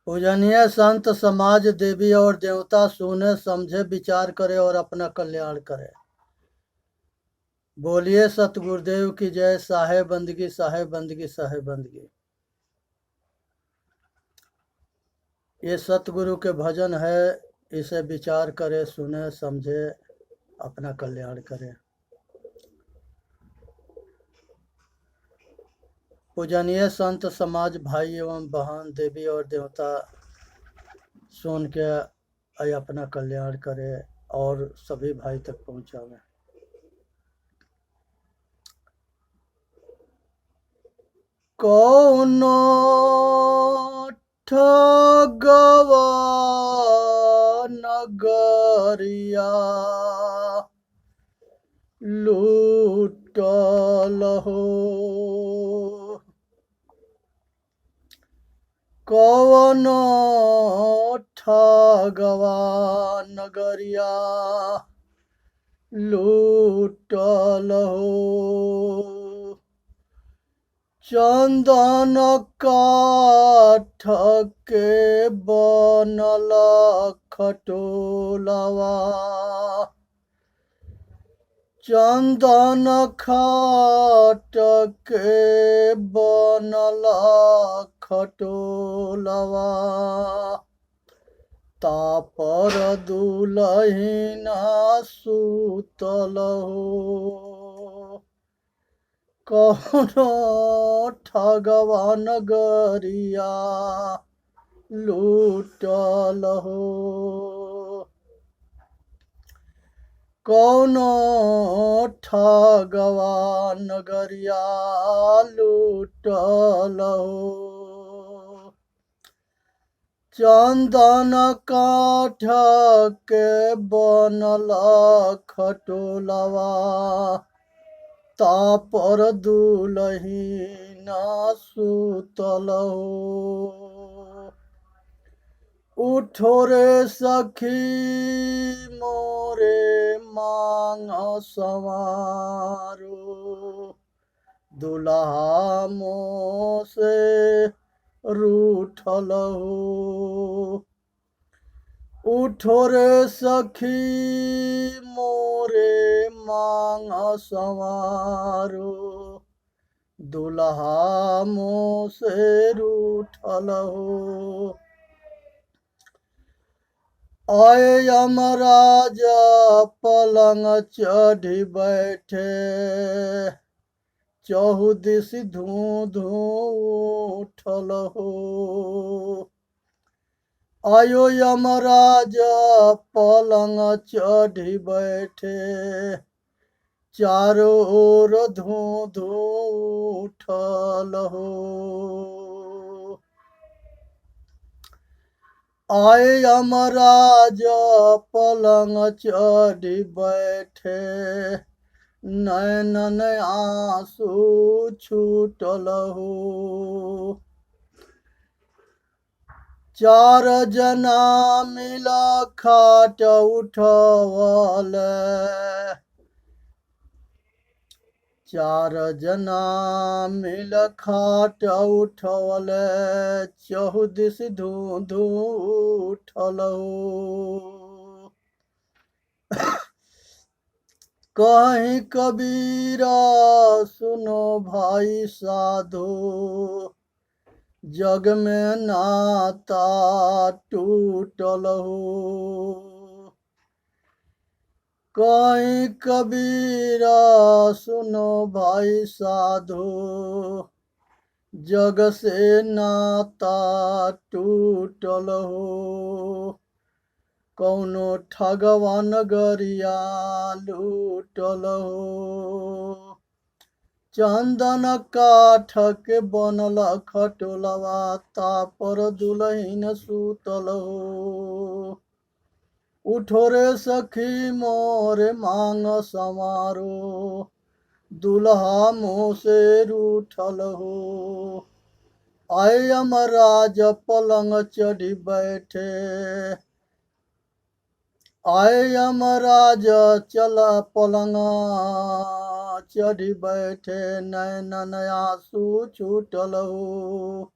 पूजनीय संत समाज देवी और देवता सुने समझे विचार करे और अपना कल्याण करे। बोलिए सतगुरुदेव की जय। साहेब बंदगी साहेब बंदगी साहेब बंदगी। ये सतगुरु के भजन है, इसे विचार करे सुने समझे अपना कल्याण करे। पूजनीय संत समाज भाई एवं बहन देवी और देवता सुन के अपना कल्याण करे और सभी भाई तक पहुंचावे। कौनो ठगवा नगरिया लूटल हो, कौनो ठगवा नगरिया लूटल हो। चंदन काठ के बनल खटोलवा, चंदन काठ के बनल खटोलवा, तापर दुलहिना सुतल हो। कौनो ठगवा नगरिया लूटल हो, कौनो ठगवा नगरिया लूटल हो। चंदन काठ के बनल खटोलवा, तापर दुलहिना सुतल हो। उठो रे सखी मोरे मांग संवारो, दुल्हा मोह से रूठल हो। उठो रे सखी मोरे मांग संवारो, दुल्हा मोह से रूठल हो। आए यमराज पलंग चढ़ी बैठे, चहुदिस धूं धूं उठल हो। आयो यमराज पलंग चढ़ी बैठे, चारों ओर धूं धूं उठल हो। आए यमराज पलंग चढ़ी बैठे, नैनन आंसू छूटल हो। चार जना मिला खाट उठवल, चार जना मिल खाट उठवल, चहुदिस धूं धूं उठल हो। कहीं कबीरा सुनो भाई साधो, जग में नाता टूटल हो। कहीं कबीरा सुनो भाई साधो, जग से नाता टूटल हो। कौनो ठगवा नगरिया लूटल हो। चंदन काठ के बनल खटोलवा, तापर दुलहिन सुतल हो। उठो रे सखी मोरे मांग संवारो, दुल्हा मुँह से रूठल हो। आए यमराज पलंग चढ़ी बैठे, आए यमराज चला पलंग चढ़ी बैठे, नैनन आंसू छूटल हो।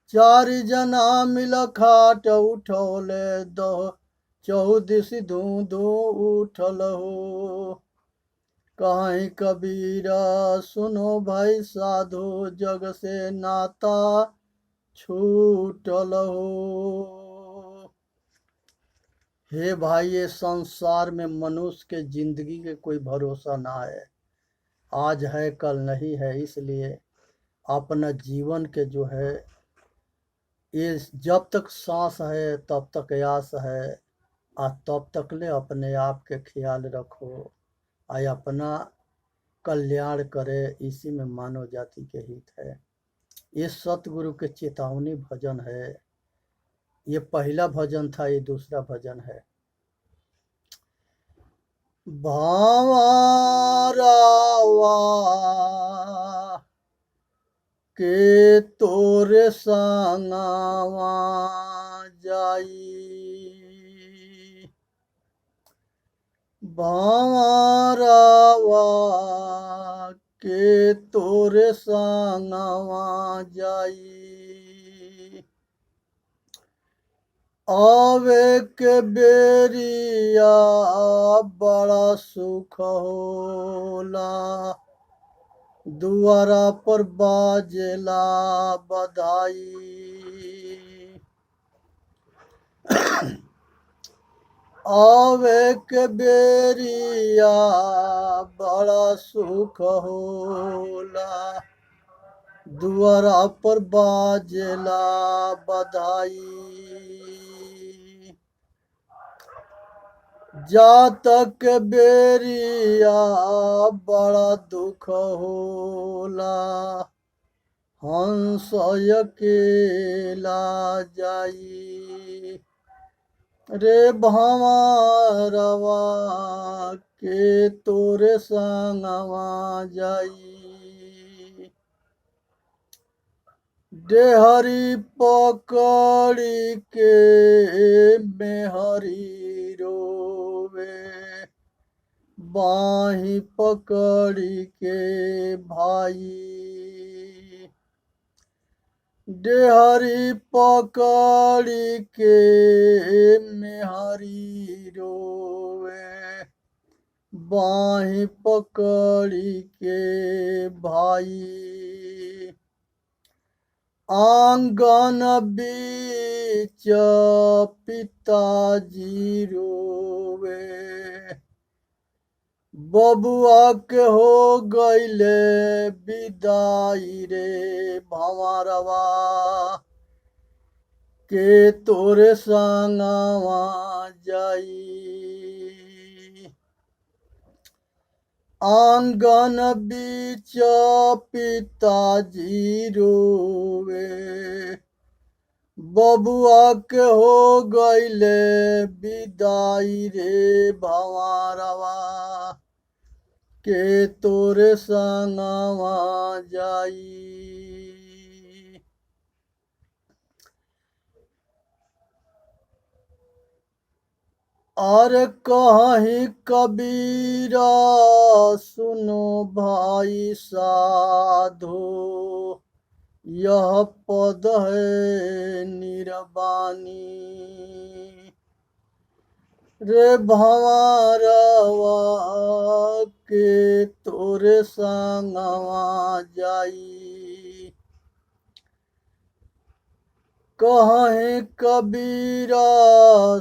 चार जना मिल खाट उठौले दो चौदिस धू धू उठल हो। कहीं कबीरा सुनो भाई साधु जग से नाता छूटल हो। हे भाई, ये संसार में मनुष्य के जिंदगी के कोई भरोसा ना है। आज है कल नहीं है, इसलिए अपना जीवन के जो है ये जब तक सांस है तब तक आस है, और तब तक ले अपने आप के ख्याल रखो और अपना कल्याण करे, इसी में मानव जाति के हित है। ये सतगुरु के चेतावनी भजन है। ये पहला भजन था, ये दूसरा भजन है। भावारावा के तोरे संगवा जाई, भावारावा के तोरे संगवा जाई। आवे के बेरिया बड़ा सुख होला, दुआरा पर बाजेला बधाई। आवे के बेरिया बड़ा सुख होला, दुआरा पर बाजेला बधाई। जातक बेरिया बड़ा दुख होला, हंस अकेला जाई। रे भंवरवा के तोरे संगवा जाई, डेहरी पकड़ी के मेहरी रोवे, बाही पकड़ी के भाई। डेहरी पकड़ी के मेहरी रोवे, बाही पकड़ी के भाई। आंगन बीच पिताजी रोवे, बबुआ के हो गईले विदाई। रे भंवरवा के तोरे संगवा जाई, आंगन बीच पिताजी रोवे, बबुआ के हो गईले विदाई। रे भंवरवा के तोरे संगवा जाई। और कहीं कबीरा सुनो भाई साधो, यह पद है निरबानी। रे भंवरवा के तोरे संगवा जाई, कहीं कबीरा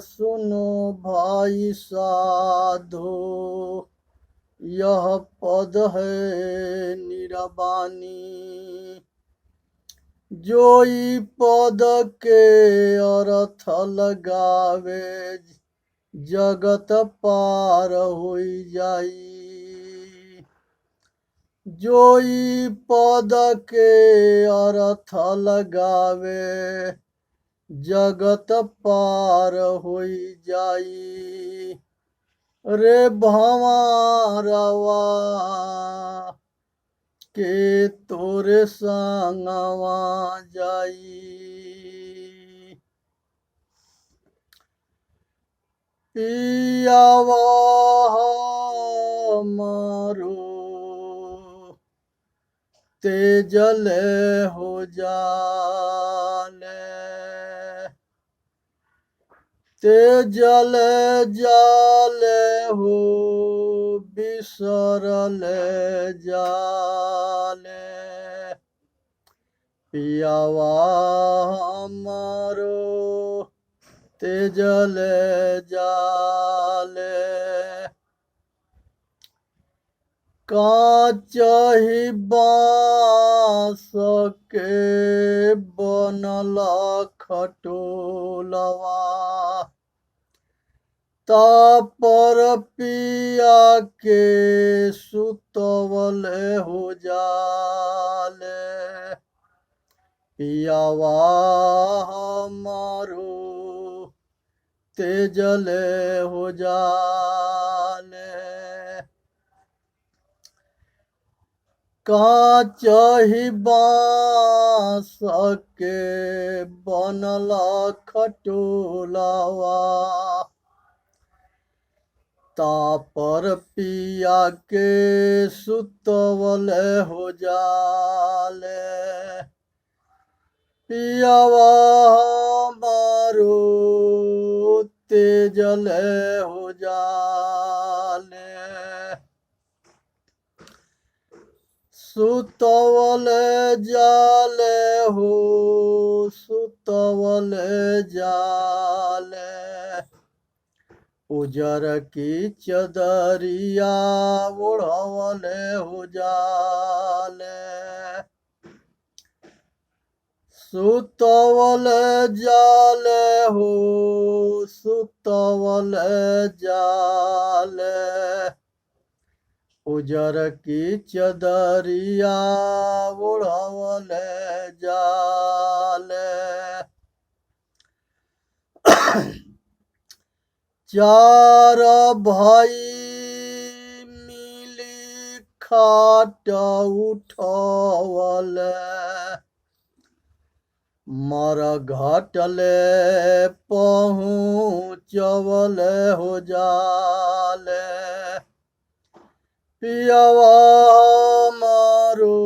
सुनो भाई साधो, यह पद है निरबानी। जोई पद के अर्थ लगावे, जगत पार होई जाई। जोई पद के अर्थ लगावे, जगत पार होई जाई। रे भंवरवा के तोरे संगवा जाई, पियावा हमरो तेजल हो जाल, ते जल जाल हो बिसरल जाले पियावा हमारो ते जल जाले काचहि बाँस के बनल खटोलवा तापर पिया के सुतवल हो जाले पियावा हमारो ते जल हो जाले काचहि बाँस के बनल खटोलवा तापर पिया के सुतवल हो जाले पियावा हमारो ते जल हो जाले सुतवल जाले हो सुतवल जाले उजर की चदरिया ओढ़वल हो जाले सुतवल जाले हो सुतवल जाले उजर की चदरिया ओढ़वल जाले चार भाई मिली खाट उठवल मर घाटले पहुँचवल हो जाले पियावा मारो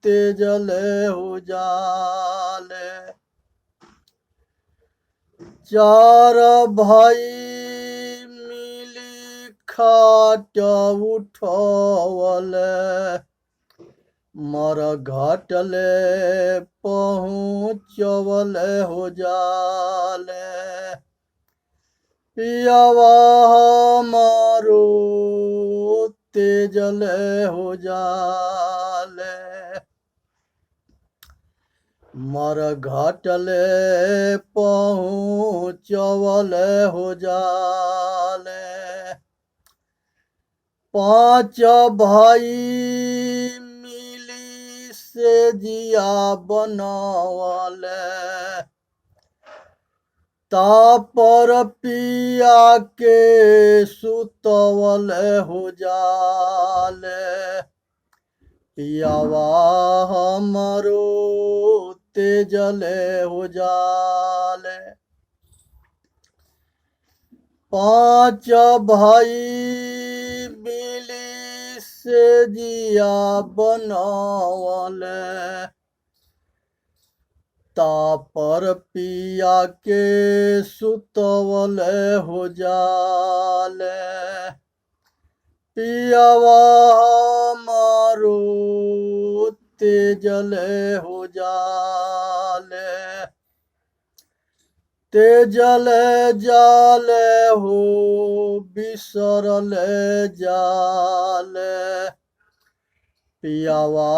ते जल हो जाले चार भाई मिली खाट उठवल मर घाटले पहुँचवल हो जाले पियावा हमारो ते जल हो जाले मर घाटले पहुँचवल हो जाले पाँच भाई मिली से जिया बनवल तापर पिया के सुतवल हो जाले पियावा हमारो ते जल हो जाले पाँच भाई मिली से जिया बनवल तापर पिया के सुतवल हो जाले पियावा हमारो ते जल हो जाले ते जल जाले हो बिसरल जाले पियावा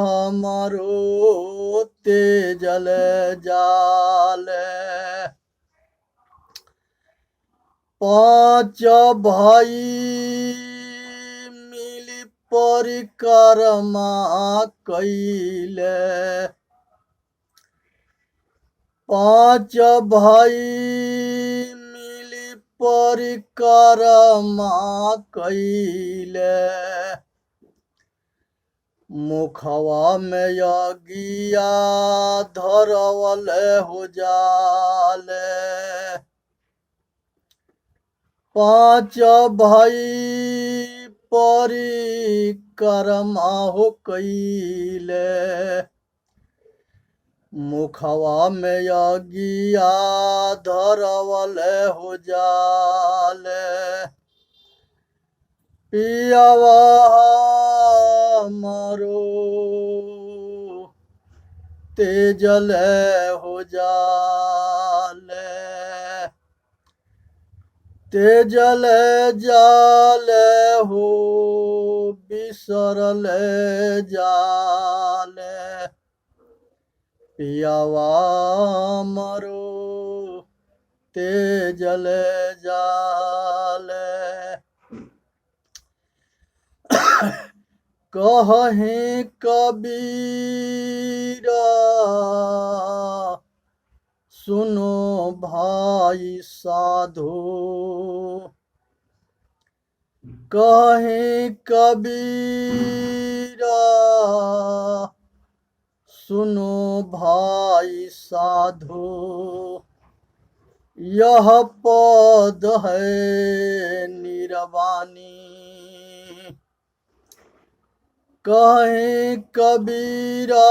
हमारो ते जल जाले पाँच भाई मिली परिक्रमा कैले पाँच भाई मिली परिक्रमा कैले मुखवा में यज्ञिया धरवल हो जाले पाँच भाई परिक्रमा हो कैले मुखवा में अगिया धरवल हो जाल पियावा मारो तेजल हो जाल तेजल जाल हो बिसरल जाल पियावा मरो तेजल जाल कहे कबीरा सुनो भाई साधो कहे कबीरा सुनो भाई साधो यह पद है निरवानी कहे कबीरा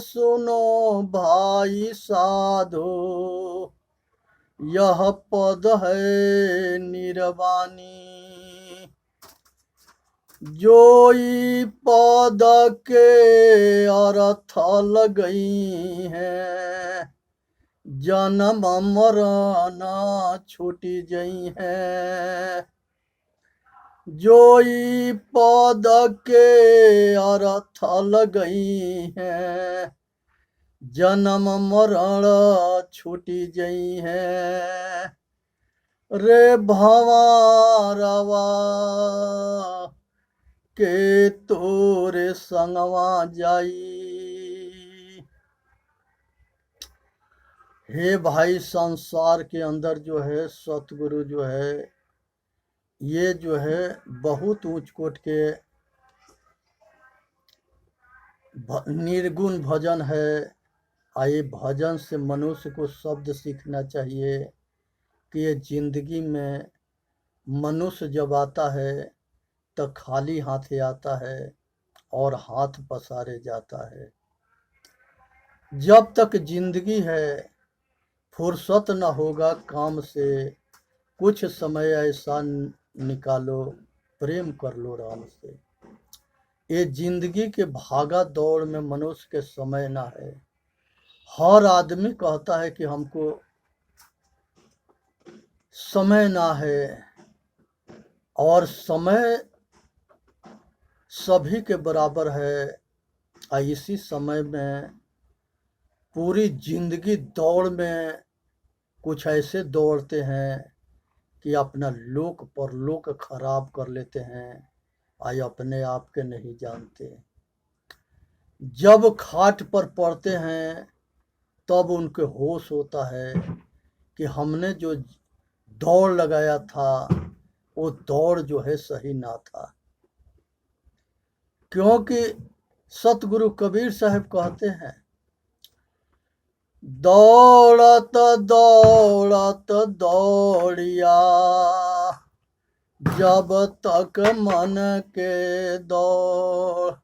सुनो भाई साधो यह पद है निरवानी जोई पद के अर्थ लगई है जन्म मरण छूटी जई है जोई पद के अर्थ लगई है जन्म मरण छूटी जई है रे भंवरवा के तोरे संगवा जाई। हे भाई संसार के अंदर जो है सतगुरु जो है ये जो है बहुत ऊंच कोट के निर्गुण भजन है। ये भजन से मनुष्य को शब्द सीखना चाहिए कि ये जिंदगी में मनुष्य जब आता है तो खाली हाथे आता है और हाथ पसारे जाता है। जब तक जिंदगी है फुर्सत न होगा काम से कुछ समय ऐसा निकालो प्रेम कर लो राम से। ये जिंदगी के भागा दौड़ में मनुष्य के समय ना है। हर आदमी कहता है कि हमको समय ना है और समय सभी के बराबर है। इसी समय में पूरी जिंदगी दौड़ में कुछ ऐसे दौड़ते हैं कि अपना लोक परलोक खराब कर लेते हैं। अपने आप के नहीं जानते। जब खाट पर पड़ते हैं तब उनके होश होता है कि हमने जो दौड़ लगाया था वो दौड़ जो है सही ना था। क्योंकि सतगुरु कबीर साहब कहते हैं दौड़त दौड़त दौड़िया जब तक मन के दौड़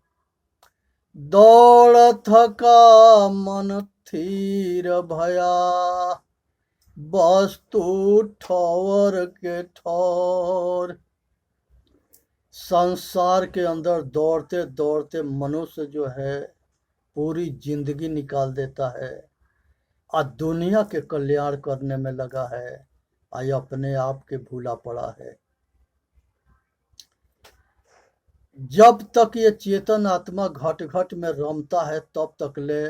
दौड़ थका मन थीर भया वस्तु ठौर के ठौर। संसार के अंदर दौड़ते दौड़ते मनुष्य जो है पूरी जिंदगी निकाल देता है और दुनिया के कल्याण करने में लगा है। अपने आप के भूला पड़ा है। जब तक ये चेतन आत्मा घट घट में रमता है तब तक ले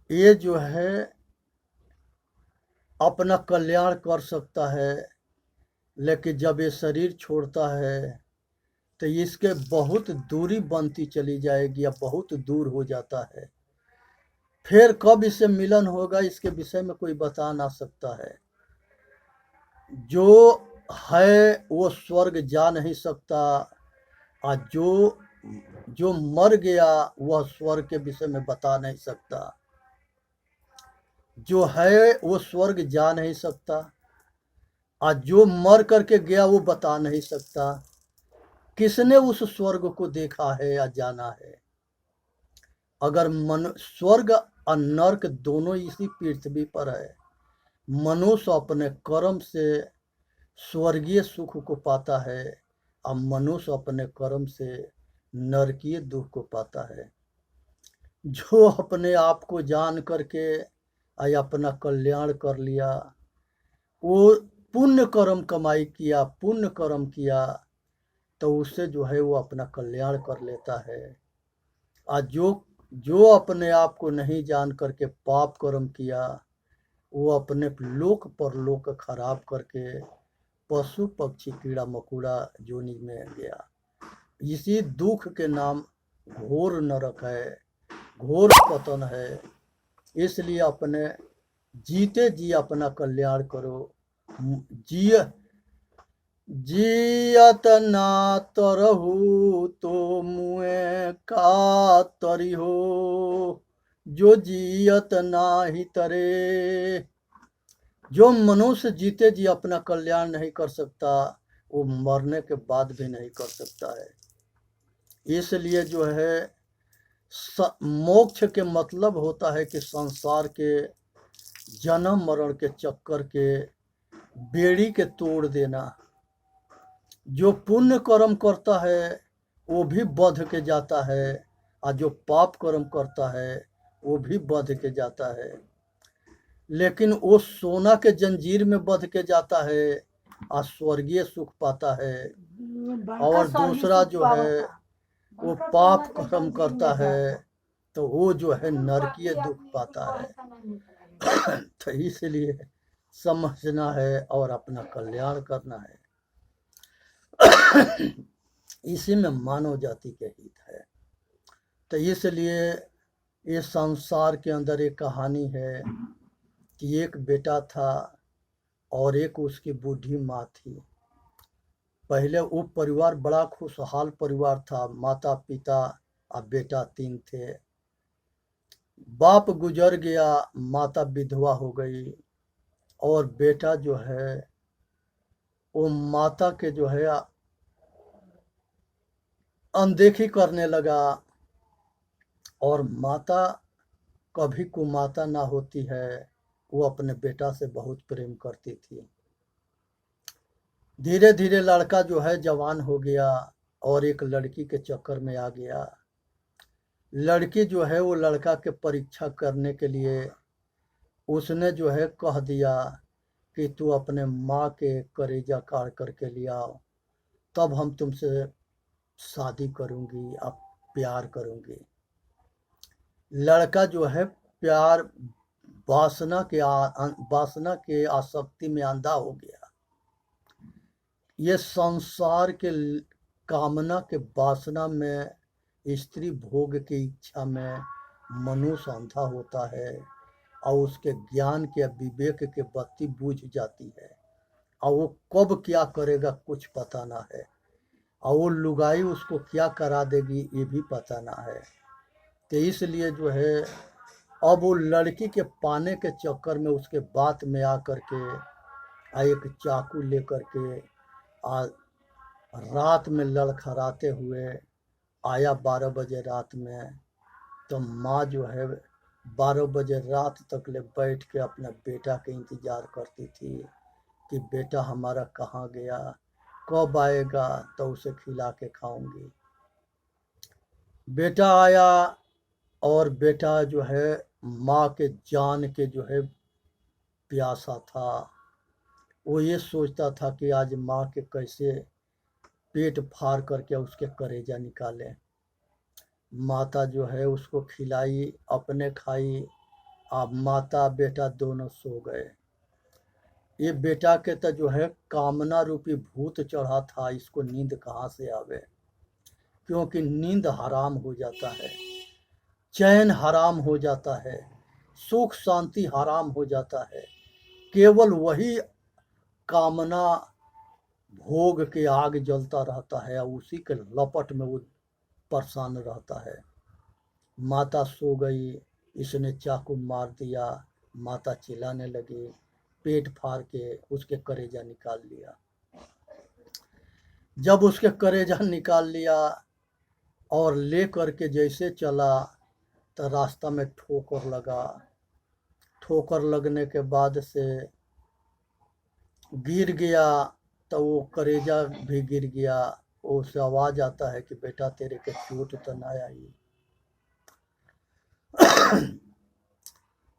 ये जो है अपना कल्याण कर सकता है। लेकिन जब ये शरीर छोड़ता है तो इसके बहुत दूरी बनती चली जाएगी या बहुत दूर हो जाता है। फिर कब इससे मिलन होगा इसके विषय में कोई बता ना सकता है। जो है वो स्वर्ग जा नहीं सकता और जो मर गया वह स्वर्ग के विषय में बता नहीं सकता। जो है वो स्वर्ग जा नहीं सकता और जो मर करके गया वो बता नहीं सकता। किसने उस स्वर्ग को देखा है या जाना है? अगर स्वर्ग और नर्क दोनों इसी पृथ्वी पर है। मनुष्य अपने कर्म से स्वर्गीय सुख को पाता है और मनुष्य अपने कर्म से नरकीय दुख को पाता है। जो अपने आप को जान करके अपना कल्याण कर लिया, वो पुण्य कर्म कमाई किया, पुण्य कर्म किया, तो उससे जो है वो अपना कल्याण कर लेता है। और जो अपने आप को नहीं जान करके पाप कर्म किया, वो अपने लोक परलोक खराब करके पशु पक्षी कीड़ा मकोड़ा जोनि में गया। इसी दुख के नाम घोर नरक है, घोर पतन है। इसलिए अपने जीते जी अपना कल्याण करो। जियत ना तरहु तो मुए का तरी हो, जो जियत ना ही तरे। जो मनुष्य जीते जी अपना कल्याण नहीं कर सकता, वो मरने के बाद भी नहीं कर सकता है। इसलिए जो है मोक्ष के मतलब होता है कि संसार के जन्म मरण के चक्कर के बेड़ी के तोड़ देना। जो पुण्य कर्म करता है वो भी बध के जाता है, और जो पाप कर्म करता है वो भी बध के जाता है। लेकिन वो सोना के जंजीर में बध के जाता है और स्वर्गीय सुख पाता है। और दूसरा जो है वो पाप कर्म करता है तो वो जो है नरकीय दुख पाता है। तो इसलिए समझना है और अपना कल्याण करना है। इसी में मानव जाति के हित है। तो इसलिए ये संसार के अंदर एक कहानी है कि एक बेटा था और एक उसकी बूढ़ी माँ थी। पहले वो परिवार बड़ा खुशहाल परिवार था, माता पिता और बेटा 3 थे। बाप गुजर गया, माता विधवा हो गई, और बेटा जो है वो माता के जो है अनदेखी करने लगा। और माता कभी कुमाता ना होती है, वो अपने बेटा से बहुत प्रेम करती थी। धीरे धीरे लड़का जो है जवान हो गया और एक लड़की के चक्कर में आ गया। लड़की जो है वो लड़का के परीक्षा करने के लिए उसने जो है कह दिया कि तू अपने माँ के कलेजा काट करके ले आओ, तब हम तुमसे शादी करूंगी, अब प्यार करूंगी। लड़का जो है प्यार वासना के आसक्ति में अंधा हो गया। ये संसार के कामना के वासना में, स्त्री भोग की इच्छा में मनुष्य अंधा होता है और उसके ज्ञान के विवेक के बत्ती बुझ जाती है और वो कब क्या करेगा कुछ पता ना है, और वो लुगाई उसको क्या करा देगी ये भी पता ना है। तो इसलिए जो है अब वो लड़की के पाने के चक्कर में उसके बात में आकर के एक चाकू लेकर के रात में लड़खड़ाते हुए आया 12 बजे रात में। तो माँ जो है 12 बजे रात तक ले बैठ के अपना बेटा के इंतजार करती थी कि बेटा हमारा कहाँ गया, कब आएगा तो उसे खिला के खाऊंगी। बेटा आया और बेटा जो है माँ के जान के जो है प्यासा था। वो ये सोचता था कि आज माँ के कैसे पेट फाड़ करके उसके कलेजा निकाले। माता जो है उसको खिलाई, अपने खाई, अब माता बेटा दोनों सो गए। ये बेटा के तो जो है कामना रूपी भूत चढ़ा था, इसको नींद कहाँ से आवे, क्योंकि नींद हराम हो जाता है, चैन हराम हो जाता है, सुख शांति हराम हो जाता है। केवल वही कामना भोग के आग जलता रहता है और उसी के लपट में वो परेशान रहता है। माता सो गई, इसने चाकू मार दिया, माता चिल्लाने लगी, पेट फाड़ के उसके कलेजा निकाल लिया। जब उसके कलेजा निकाल लिया और ले करके जैसे चला तो रास्ता में ठोकर लगा। ठोकर लगने के बाद से गिर गया, तो वो करेजा भी गिर गया। उससे आवाज़ आता है कि बेटा तेरे के चोट तो ना आई।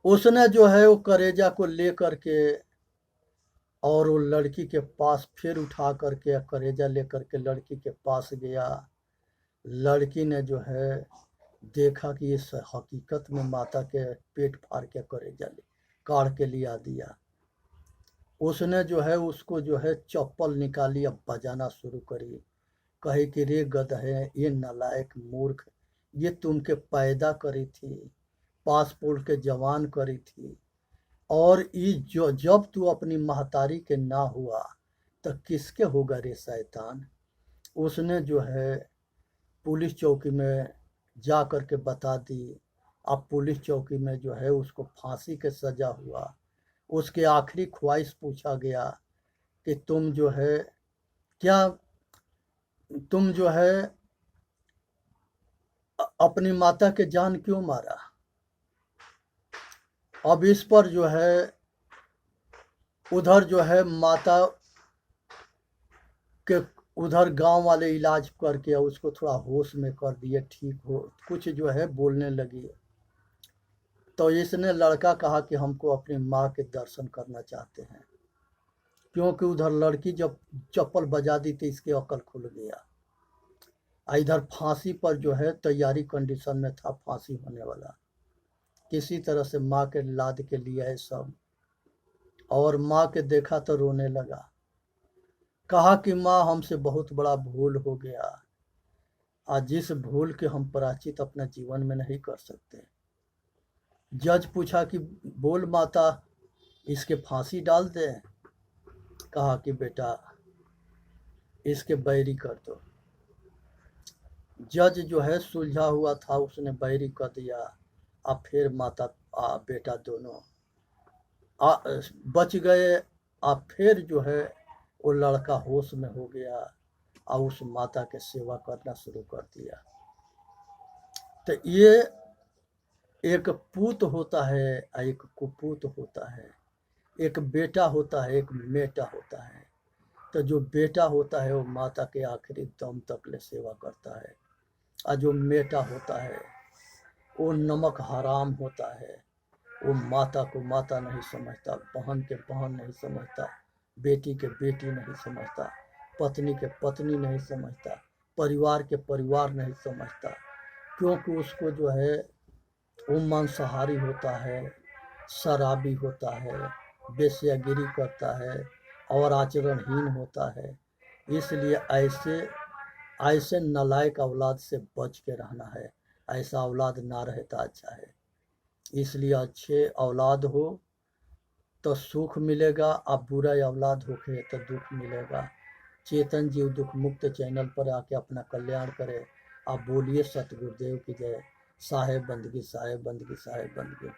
उसने जो है वो करेजा को ले करके और वो लड़की के पास फिर उठा करके करेजा ले करके लड़की के पास गया। लड़की ने जो है देखा कि इस हकीकत में माता के पेट फाड़ के करेजा ले काट के लिया दिया। उसने जो है उसको जो है चप्पल निकाली, अब बजाना शुरू करी। कहे कि रे गधे, ये नालायक मूर्ख, ये तुमके पैदा करी थी, पासपोर्ट के जवान करी थी, और ये जो जब तू अपनी महतारी के ना हुआ तो किसके होगा रे शैतान। उसने जो है पुलिस चौकी में जा कर के बता दी। अब पुलिस चौकी में जो है उसको फांसी के सजा हुआ। उसके आखिरी ख्वाहिश पूछा गया कि तुम जो है क्या तुम जो है अपनी माता के जान क्यों मारा। अब इस पर जो है उधर जो है माता के उधर गांव वाले इलाज करके उसको थोड़ा होश में कर दिए, ठीक हो कुछ जो है बोलने लगी। तो इसने लड़का कहा कि हमको अपनी माँ के दर्शन करना चाहते हैं, क्योंकि उधर लड़की जब चप्पल बजा दी थी इसकी अकल खुल गया। इधर फांसी पर जो है तैयारी कंडीशन में था, फांसी होने वाला। किसी तरह से माँ के लाद के लिए है सब, और माँ के देखा तो रोने लगा। कहा कि माँ हमसे बहुत बड़ा भूल हो गया, आज जिस भूल के हम प्रायश्चित अपने जीवन में नहीं कर सकते। जज पूछा कि बोल माता, इसके फांसी डाल दे। कहा कि बेटा इसके बैरी कर दो। जज जो है सुलझा हुआ था, उसने बैरी कर दिया। अब फिर माता बेटा दोनों बच गए। अब फिर जो है वो लड़का होश में हो गया और उस माता के सेवा करना शुरू कर दिया। तो ये एक पूत होता है, एक कुपूत होता है, एक बेटा होता है, एक बेटा होता है। तो जो बेटा होता है वो माता के आखिरी दम तक ले सेवा करता है, और जो बेटा होता है वो नमक हराम होता है। वो माता को माता नहीं समझता, बहन के बहन नहीं समझता, बेटी के बेटी नहीं समझता, पत्नी के पत्नी नहीं समझता, परिवार के परिवार नहीं समझता। क्योंकि उसको जो है वो मांसाहारी होता है, शराबी होता है, वेश्यागिरी करता है और आचरणहीन होता है। इसलिए ऐसे नालायक औलाद से बच के रहना है। ऐसा औलाद ना रहता अच्छा है। इसलिए अच्छे औलाद हो तो सुख मिलेगा, अब बुरा औलाद होके तो दुख मिलेगा। चेतन जीव दुख मुक्त चैनल पर आके अपना कल्याण करे। आप बोलिए सतगुरुदेव की जय। साहेब बंदगी, साहेब बंदगी, साहेब बंदगी।